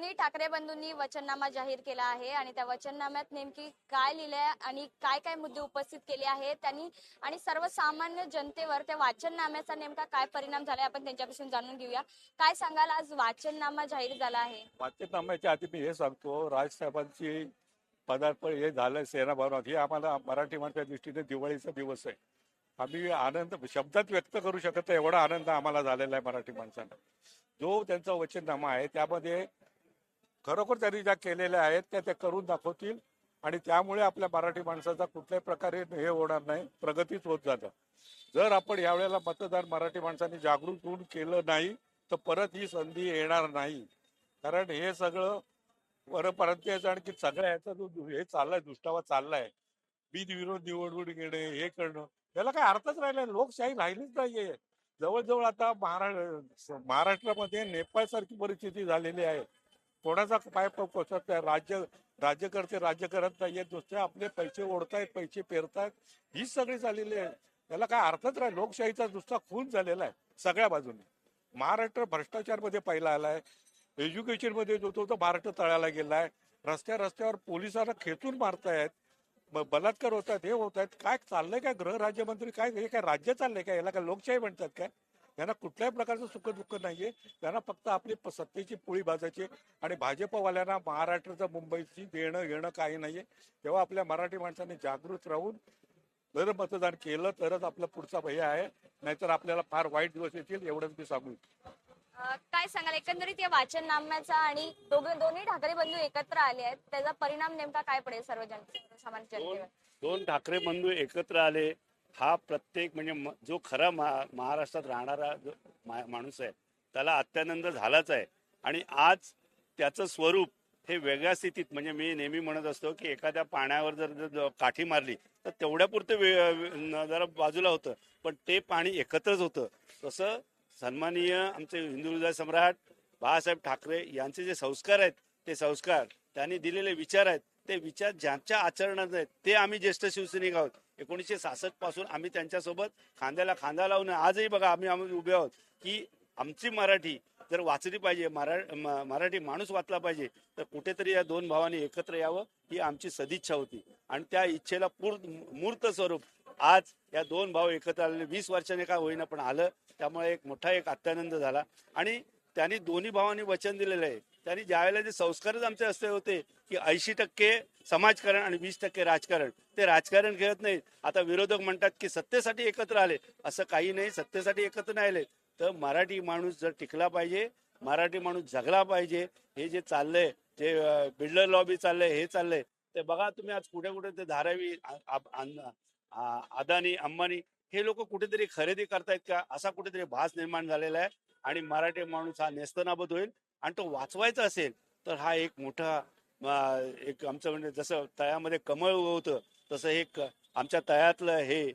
दोन्ही ठाकरे बंधूंनी वचननामा जाहीर केला आहे आणि त्या वचननाम्यात नेमकी काय लिहिलंय आणि काय काय मुद्दे उपस्थित केले आहेत त्यांनी आणि सर्वसामान्य जनतेवर त्या वाचननाम्याचा नेमका काय परिणाम झालाय आपण त्यांच्यापासून जाणून घेऊया. काय सांगाल, आज वाचननामा जाहीर झाला आहे? वाचनाम्याच्या आधी मी हे सांगतो, राजसाहेबांची पदार्पण हे झालं सेना भवनात, हे आम्हाला मराठी माणसाच्या दृष्टीने दिवाळीचा दिवस आहे. आम्ही आनंद शब्दात व्यक्त करू शकत नाही, एवढा आनंद आम्हाला झालेला आहे मराठी माणसांना. जो त्यांचा वचननामा आहे त्यामध्ये खरोखर त्यांनी ज्या केलेल्या आहेत त्या करून दाखवतील आणि त्यामुळे आपल्या मराठी माणसाचा कुठल्याही प्रकारे हे होणार नाही, प्रगतीच होत जातं. जर आपण यावेळेला मतदान मराठी माणसांनी जागृत होऊन केलं नाही तर परत ही संधी येणार नाही. कारण हे सगळं परप्रांतीय आणखी सगळ्या ह्याचा जो हे चाललाय, दुष्टावा चाललाय, बिनविरोध निवडणूक घेणे, हे करणं, त्याला काय अर्थच राहिला, लोकशाही राहिलीच नाहीये. जवळजवळ आता महाराष्ट्रामध्ये नेपाळ सारखी परिस्थिती झालेली आहे. कोणाचा पाय पोचत नाही. राज्यकर्ते राज्य करत नाहीयेत, नुसते आपले पैसे ओढतायत, पैसे पेरतायत, हीच सगळी झालेली आहे. त्याला काय अर्थच राहील. लोकशाहीचा नुसता खून झालेला आहे सगळ्या बाजूने. महाराष्ट्र भ्रष्टाचार मध्ये पहिला आलाय. एज्युकेशन मध्ये जो तो महाराष्ट्र तळाला गेलाय. रस्त्यावर पोलिसांना खेचून मारतायत, बलात्कार होत आहेत, हे होत आहेत. काय चाललंय? काय गृह राज्यमंत्री काय, हे काय राज्य चाललंय काय? याला काय लोकशाही म्हणतात काय? त्यांना कुठल्याही प्रकारचं सुख दुःख नाहीये. त्यांना फक्त आपली सत्तेची पोळी भाजायची आणि भाजपवाल्यांना महाराष्ट्राचं मुंबईची देणं घेणं काही नाहीये. तेव्हा आपल्या मराठी माणसांनी जागृत राहून जर मतदान केलं तरच आपला पुढचा भय आहे, नाहीतर आपल्याला फार वाईट दिवस येतील, एवढंच मी सांगू. काय सांगाल एकंदरीत या वाचननाम्याचा आणि दोन्ही ठाकरे बंधू एकत्र आले आहेत त्याचा परिणाम नेमका काय पडेल सर्वसामान्य जनतेवर? दोन ठाकरे बंधू एकत्र आले, हा प्रत्येक म्हणजे जो खरा महाराष्ट्रात राहणारा जो माणूस आहे त्याला अत्यानंद झालाच आहे. आणि आज त्याचं स्वरूप हे वेगळ्या स्थितीत, म्हणजे मी नेहमी म्हणत असतो की एखाद्या पाण्यावर जर काठी मारली तर तेवढ्यापुरतं जरा बाजूला होतं, पण ते पाणी एकत्रच होतं. तसं सन्माननीय आमचे हिंदू हृदय सम्राट बाळासाहेब ठाकरे यांचे जे संस्कार आहेत, ते संस्कार त्यांनी दिलेले विचार आहेत, ते विचार ज्यांच्या आचरणात आहेत ते आम्ही ज्येष्ठ शिवसैनिक आहोत. 1966 पासून आम्ही त्यांच्यासोबत खांद्याला खांदा लावून आजही बघा आम्ही उभे आहोत की आमची मराठी जर वाचली पाहिजे, मराठी माणूस वाचला पाहिजे, तर कुठेतरी या दोन भावांनी एकत्र यावं ही आमची सदिच्छा होती. आणि त्या इच्छेला मूर्त स्वरूप आज या दोन भाऊ एकत्र आलेले 20 वर्षाने काय होईना पण आलं. त्यामुळे एक मोठा अत्यानंद झाला. आणि त्यांनी दोन्ही भावांनी वचन दिलेलं आहे. त्यांनी ज्यावेळेला जे संस्कारच आमचे असे होते की 80% समाजकारण आणि 20% राजकारण, ते राजकारण खेळत नाही. आता विरोधक म्हणतात की सत्तेसाठी एकत्र आले, असं काही नाही. सत्तेसाठी एकत्र नाही आले तर मराठी माणूस जर टिकला पाहिजे, मराठी माणूस जगला पाहिजे. हे जे चाललंय, जे बिल्डर लॉबी चाललंय, हे चाललंय ते बघा तुम्ही. आज कुठे कुठे ते धारावी, अदानी, अंबानी हे लोक कुठेतरी खरेदी करतायत का, असा कुठेतरी भास निर्माण झालेला आहे. आणि मराठी माणूस हा नेस्तनाबूत होईल. आणि तो वाचवायचा असेल तर हा एक मोठा एक आमचं म्हणजे जसं तळ्यामध्ये कमळ उगवतं तसं हे आमच्या तळ्यातलं हे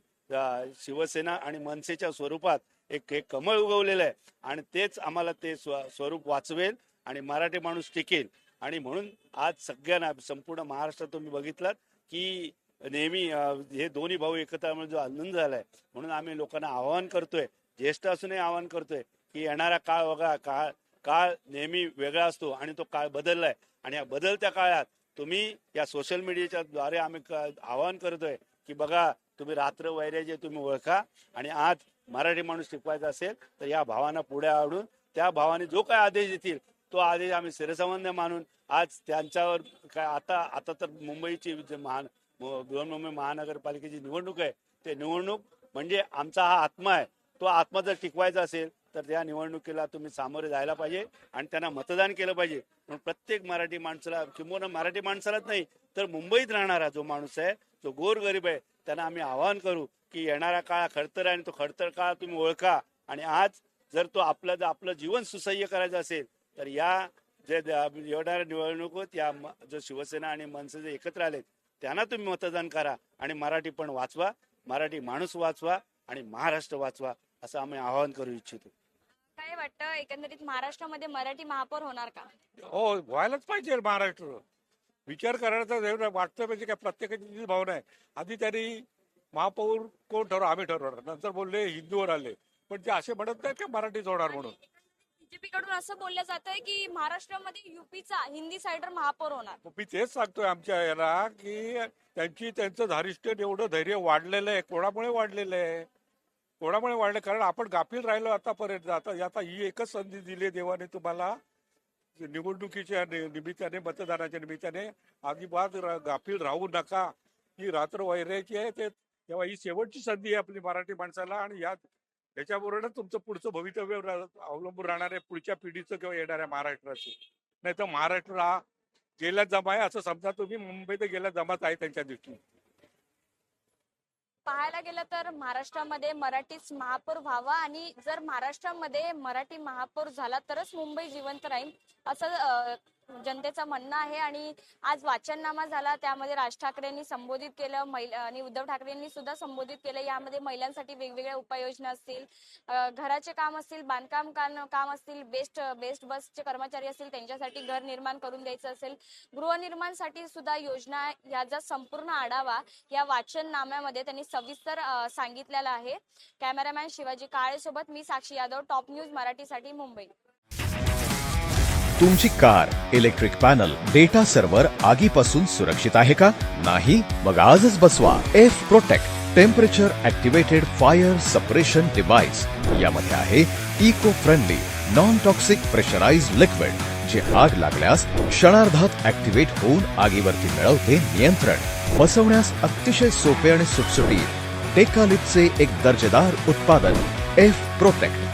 शिवसेना आणि मनसेच्या स्वरूपात एक कमळ उगवलेलं आहे. आणि तेच आम्हाला ते स्वरूप वाचवेल आणि मराठी माणूस टिकेल. आणि म्हणून आज सगळ्यांना संपूर्ण महाराष्ट्रात तुम्ही बघितलात की नेहमी हे दोन्ही भाऊ एकत्र जो आनंद झालाय, म्हणून आम्ही लोकांना आवाहन करतोय, ज्येष्ठ असूनही आवाहन करतोय की येणारा काळ बघा, काळ नेहमी वेगळा असतो आणि तो काळ बदललाय. आणि या बदलत्या काळात तुम्ही या सोशल मीडियाच्या द्वारे आम्ही आवाहन करतोय की बघा तुम्ही रात्र वैराग्य तुम्ही ओळखा. आणि आज मराठी माणूस टिकवायचा असेल तर या भावांना पुढे आवडून त्या भावाने जो काय आदेश देतील तो आदेश आम्ही शिरसामान्य मानून आज त्यांच्यावर काय आता तर मुंबईची बृहन्मुंबई महानगरपालिकेची निवडणूक आहे, ते निवडणूक म्हणजे आमचा हा आत्मा आहे. तो आत्मा जर टिकवायचा असेल तर त्या निवडणुकीला तुम्ही सामोरे जायला पाहिजे आणि त्यांना मतदान केलं पाहिजे. पण प्रत्येक मराठी माणसाला, किंवा मराठी माणसालाच नाही तर मुंबईत राहणारा जो माणूस आहे, जो गोरगरीब आहे, त्यांना आम्ही आवाहन करू की येणारा काळ खडतर आहे आणि तो खडतर काळ तुम्ही ओळखा. आणि आज जर तो आपलं जीवन सुसह्य करायचं असेल तर या जे येणाऱ्या निवडणुकीत या जो शिवसेना आणि मनसे जे एकत्र आले त्यांना तुम्ही मतदान करा आणि मराठी पण वाचवा, मराठी माणूस वाचवा आणि महाराष्ट्र वाचवा, असं आम्ही आवाहन करू इच्छितो. काय वाटतं एकंदरीत महाराष्ट्रामध्ये मराठी महापौर होणार का? हो, व्हायलाच पाहिजे. महाराष्ट्र विचार करायचा वाटतं म्हणजे काय, प्रत्येकाची भावना आहे. आधी त्यांनी महापौर कोण ठरव, आम्ही ठरवणार, नंतर बोलले हिंदूवर आले, पण ते असे म्हणत नाहीत का मराठीच होणार म्हणून. बीजेपी कडून असं बोललं जातंय की महाराष्ट्रामध्ये युपीचा हिंदी सायडर महापौर होणार. मी तेच सांगतोय आमच्या याला की त्यांचं धारिष्ट्य एवढं धैर्य वाढलेलं आहे. कोणामुळे वाढलेलं आहे? कोणामुळे वाढलं? कारण आपण गाफील राहिलो आतापर्यंत. आता ही एकच संधी दिली देवाने तुम्हाला निवडणुकीच्या निमित्ताने, मतदानाच्या निमित्ताने. अजिबात गाफील राहू नका. ही रात्र वैरायची आहे ते, तेव्हा ही शेवटची संधी आहे आपली मराठी माणसाला. आणि याच्याबरोबरच तुमचं पुढचं भवितव्य अवलंबून राहणार आहे, पुढच्या पिढीचं किंवा येणाऱ्या महाराष्ट्राचं. नाही तर महाराष्ट्र हा गेल्या जमा आहे असं समजा तुम्ही. मुंबईत गेल्या जमात आहे त्यांच्या दृष्टीने. पाहायला गेलं तर महाराष्ट्रामध्ये मराठीच महापौर व्हावा आणि जर महाराष्ट्रामध्ये मराठी महापौर झाला तरच मुंबई जिवंत राहील असं जनतेचं म्हणणं आहे. आणि आज वाचननामा झाला, त्यामध्ये राज ठाकरेंनी संबोधित केलं, आणि उद्धव ठाकरेंनी सुद्धा संबोधित केलं. यामध्ये महिलांसाठी वेगवेगळ्या उपाययोजना असतील, घराचे काम असतील, बांधकाम काम असतील, बेस्ट बसचे कर्मचारी असतील त्यांच्यासाठी घर निर्माण करून द्यायचं असेल, गृहनिर्माणसाठी सुद्धा योजना, याचा संपूर्ण आढावा या वाचननाम्यामध्ये त्यांनी सविस्तर सांगितलेला आहे. कॅमेरामॅन शिवाजी काळे सोबत मी साक्षी यादव, टॉप न्यूज मराठीसाठी, मुंबई. तुमची car, electric panel, data server आगीपासून सुरक्षित आहे का? नाही? मग आजच बसवा F protect temperature activated fire suppression device. यामध्ये आहे eco friendly non toxic pressurised liquid, जे आग लागल्यास क्षणार्धात ऍक्टिव्हेट होऊन आगीवरती मिळवते नियंत्रण. बसवण्यास अतिशय सोपे आणि सुटसुटीत. टेकालिपचे एक दर्जेदार उत्पादन एफ प्रोटेक्ट.